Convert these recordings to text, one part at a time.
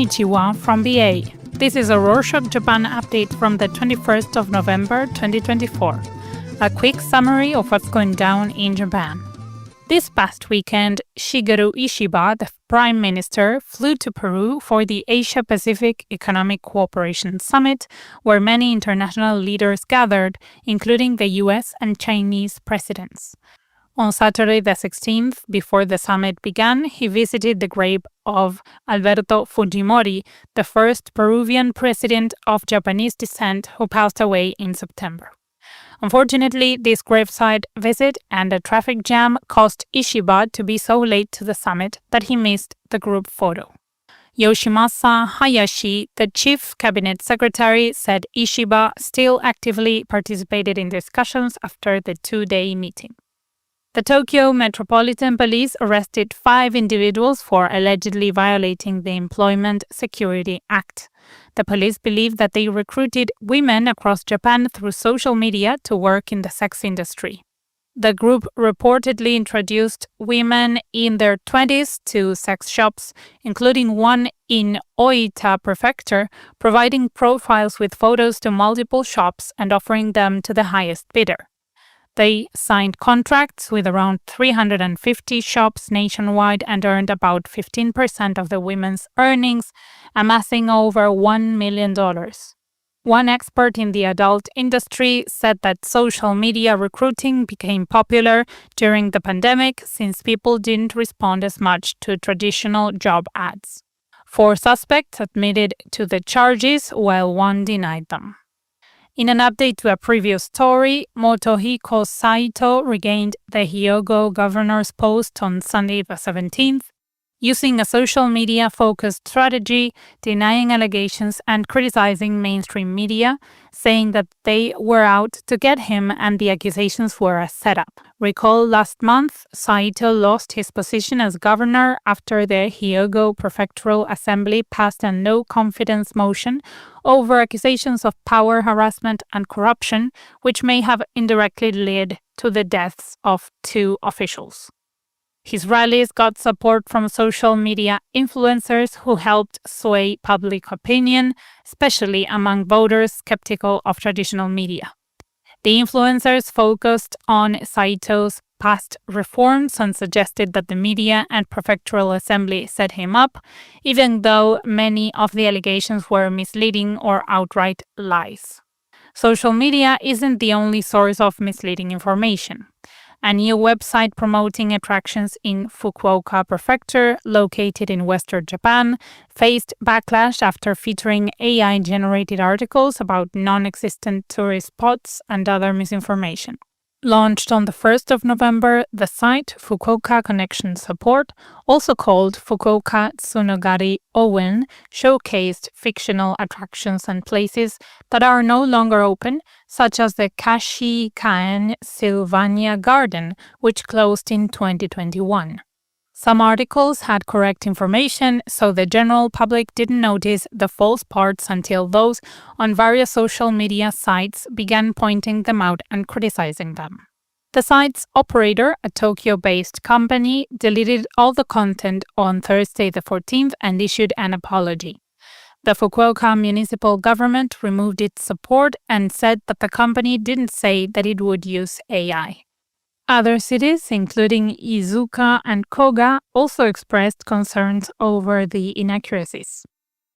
Konnichiwa from BA. This is a Rorschach Japan update from the 21st of November 2024. A quick summary of what's going down in Japan. This past weekend, Shigeru Ishiba, the Prime Minister, flew to Peru for the Asia-Pacific Economic Cooperation Summit, where many international leaders gathered, including the US and Chinese presidents. On Saturday the 16th, before the summit began, he visited the grave of Alberto Fujimori, the first Peruvian president of Japanese descent who passed away in September. Unfortunately, this graveside visit and a traffic jam caused Ishiba to be so late to the summit that he missed the group photo. Yoshimasa Hayashi, the chief cabinet secretary, said Ishiba still actively participated in discussions after the two-day meeting. The Tokyo Metropolitan Police arrested 5 individuals for allegedly violating the Employment Security Act. The police believe that they recruited women across Japan through social media to work in the sex industry. The group reportedly introduced women in their 20s to sex shops, including one in Oita Prefecture, providing profiles with photos to multiple shops and offering them to the highest bidder. They signed contracts with around 350 shops nationwide and earned about 15% of the women's earnings, amassing over $1 million. One expert in the adult industry said that social media recruiting became popular during the pandemic since people didn't respond as much to traditional job ads. 4 suspects admitted to the charges while one denied them. In an update to a previous story, Motohiko Saito regained the Hyogo governor's post on Sunday the 17th, using a social media-focused strategy, denying allegations and criticizing mainstream media, saying that they were out to get him and the accusations were a setup. Recall last month, Saito lost his position as governor after the Hyogo Prefectural Assembly passed a no-confidence motion over accusations of power harassment and corruption, which may have indirectly led to the deaths of 2 officials. His rallies got support from social media influencers who helped sway public opinion, especially among voters skeptical of traditional media. The influencers focused on Saito's past reforms and suggested that the media and prefectural assembly set him up, even though many of the allegations were misleading or outright lies. Social media isn't the only source of misleading information. A new website promoting attractions in Fukuoka Prefecture, located in western Japan, faced backlash after featuring AI-generated articles about non-existent tourist spots and other misinformation. Launched on the 1st of November, the site Fukuoka Connection Support, also called Fukuoka Tsunogari Owen, showcased fictional attractions and places that are no longer open, such as the Kashi-kaen Sylvania Garden, which closed in 2021. Some articles had correct information, so the general public didn't notice the false parts until those on various social media sites began pointing them out and criticizing them. The site's operator, a Tokyo-based company, deleted all the content on Thursday the 14th and issued an apology. The Fukuoka municipal government removed its support and said that the company didn't say that it would use AI. Other cities, including Izuka and Koga, also expressed concerns over the inaccuracies.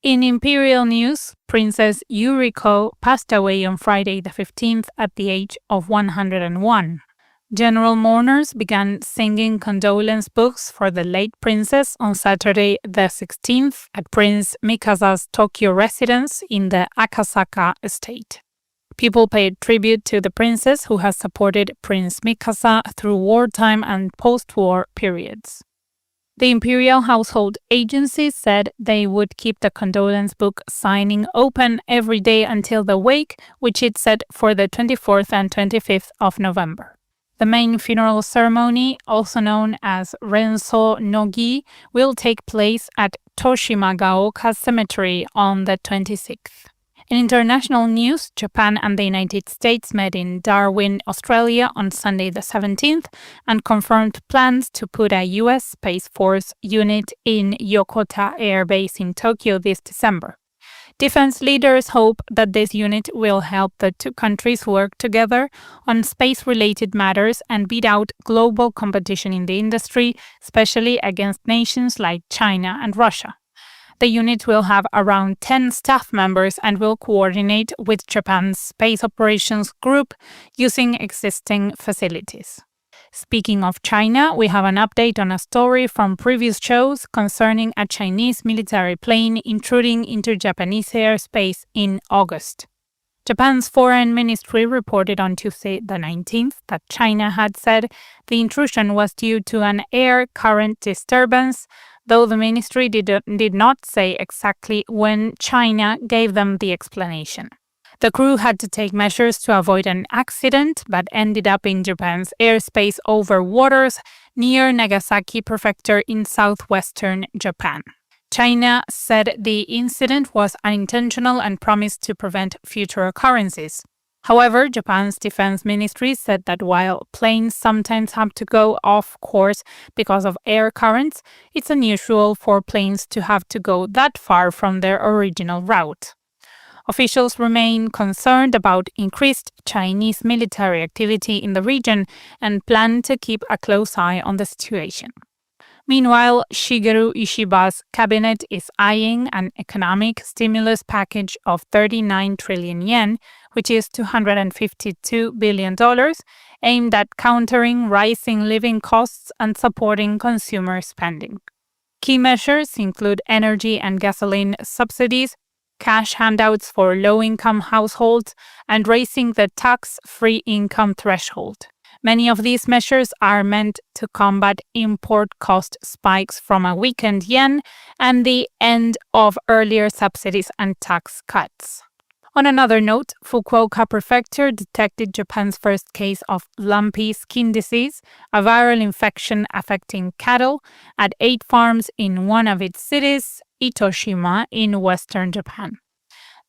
In imperial news, Princess Yuriko passed away on Friday the 15th at the age of 101. General mourners began singing condolence books for the late princess on Saturday the 16th at Prince Mikasa's Tokyo residence in the Akasaka estate. People paid tribute to the princess who has supported Prince Mikasa through wartime and post-war periods. The Imperial Household Agency said they would keep the condolence book signing open every day until the wake, which it set for the 24th and 25th of November. The main funeral ceremony, also known as Renso no Gi, will take place at Toshimagaoka Cemetery on the 26th. In international news, Japan and the United States met in Darwin, Australia on Sunday the 17th and confirmed plans to put a U.S. Space Force unit in Yokota Air Base in Tokyo this December. Defense leaders hope that this unit will help the two countries work together on space-related matters and beat out global competition in the industry, especially against nations like China and Russia. The unit will have around 10 staff members and will coordinate with Japan's Space Operations Group using existing facilities. Speaking of China, we have an update on a story from previous shows concerning a Chinese military plane intruding into Japanese airspace in August. Japan's foreign ministry reported on Tuesday the 19th that China had said the intrusion was due to an air current disturbance, though the ministry did not say exactly when China gave them the explanation. The crew had to take measures to avoid an accident, but ended up in Japan's airspace over waters near Nagasaki Prefecture in southwestern Japan. China said the incident was unintentional and promised to prevent future occurrences. However, Japan's defense ministry said that while planes sometimes have to go off course because of air currents, it's unusual for planes to have to go that far from their original route. Officials remain concerned about increased Chinese military activity in the region and plan to keep a close eye on the situation. Meanwhile, Shigeru Ishiba's cabinet is eyeing an economic stimulus package of 39 trillion yen, which is $252 billion, aimed at countering rising living costs and supporting consumer spending. Key measures include energy and gasoline subsidies, cash handouts for low-income households, and raising the tax-free income threshold. Many of these measures are meant to combat import cost spikes from a weakened yen and the end of earlier subsidies and tax cuts. On another note, Fukuoka Prefecture detected Japan's first case of lumpy skin disease, a viral infection affecting cattle, at 8 farms in one of its cities, Itoshima, in western Japan.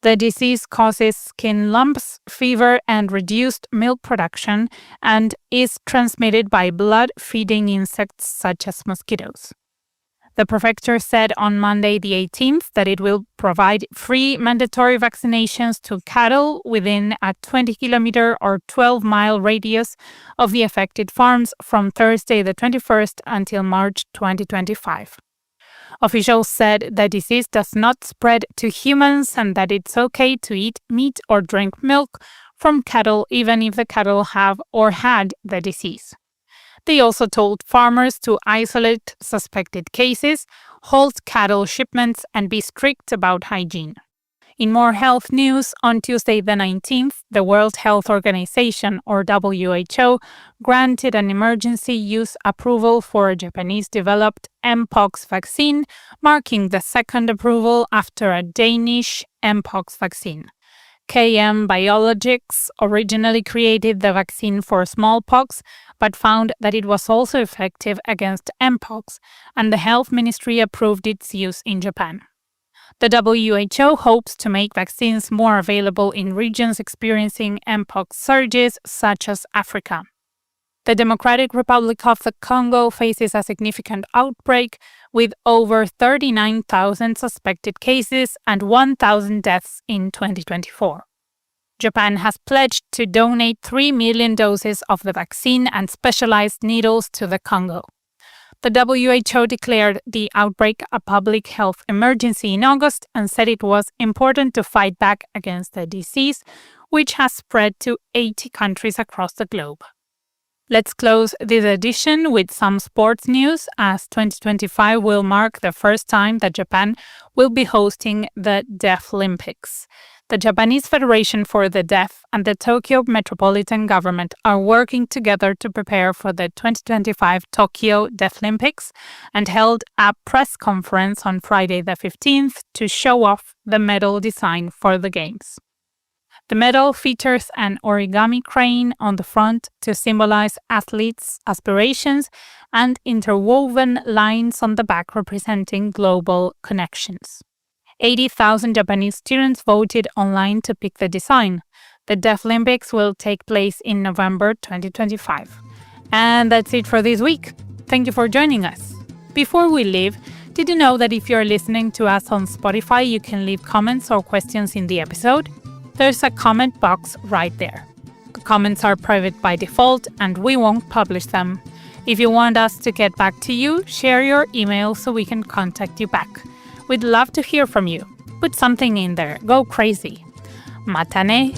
The disease causes skin lumps, fever, and reduced milk production, and is transmitted by blood-feeding insects such as mosquitoes. The prefecture said on Monday the 18th that it will provide free mandatory vaccinations to cattle within a 20-kilometer or 12-mile radius of the affected farms from Thursday the 21st until March 2025. Officials said the disease does not spread to humans and that it's okay to eat meat or drink milk from cattle even if the cattle have or had the disease. They also told farmers to isolate suspected cases, halt cattle shipments, and be strict about hygiene. In more health news, on Tuesday the 19th, the World Health Organization, or WHO, granted an emergency use approval for a Japanese-developed Mpox vaccine, marking the second approval after a Danish Mpox vaccine. KM Biologics originally created the vaccine for smallpox, but found that it was also effective against Mpox, and the Health Ministry approved its use in Japan. The WHO hopes to make vaccines more available in regions experiencing Mpox surges, such as Africa. The Democratic Republic of the Congo faces a significant outbreak, with over 39,000 suspected cases and 1,000 deaths in 2024. Japan has pledged to donate 3 million doses of the vaccine and specialized needles to the Congo. The WHO declared the outbreak a public health emergency in August and said it was important to fight back against the disease, which has spread to 80 countries across the globe. Let's close this edition with some sports news, as 2025 will mark the first time that Japan will be hosting the Deaflympics. The Japanese Federation for the Deaf and the Tokyo Metropolitan Government are working together to prepare for the 2025 Tokyo Deaflympics and held a press conference on Friday the 15th to show off the medal design for the Games. The medal features an origami crane on the front to symbolize athletes' aspirations and interwoven lines on the back representing global connections. 80,000 Japanese students voted online to pick the design. The Deaflympics will take place in November 2025. And that's it for this week. Thank you for joining us. Before we leave, did you know that if you're listening to us on Spotify, you can leave comments or questions in the episode? There's a comment box right there. The comments are private by default, and we won't publish them. If you want us to get back to you, share your email so we can contact you back. We'd love to hear from you. Put something in there. Go crazy. Mata ne!